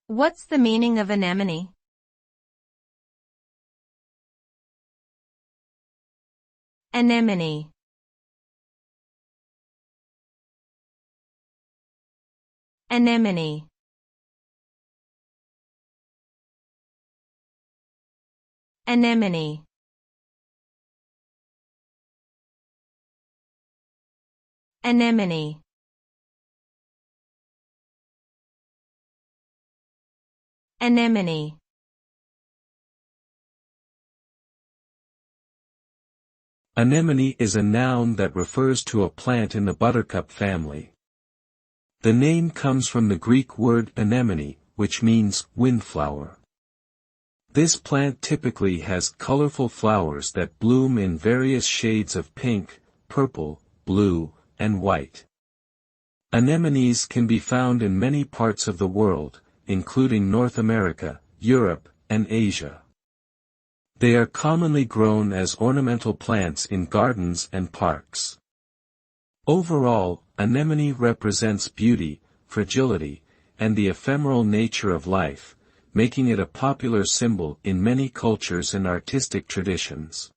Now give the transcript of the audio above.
What's the meaning of anemone? Anemone. Anemone. Anemone. Anemone. Anemone. Anemone is a noun that refers to a plant in the buttercup family. The name comes from the Greek word anemone, which means windflower. This plant typically has colorful flowers that bloom in various shades of pink, purple, blue, and white. Anemones can be found in many parts of the world, including North America, Europe, and Asia. They are commonly grown as ornamental plants in gardens and parks. Overall, anemone represents beauty, fragility, and the ephemeral nature of life, making it a popular symbol in many cultures and artistic traditions.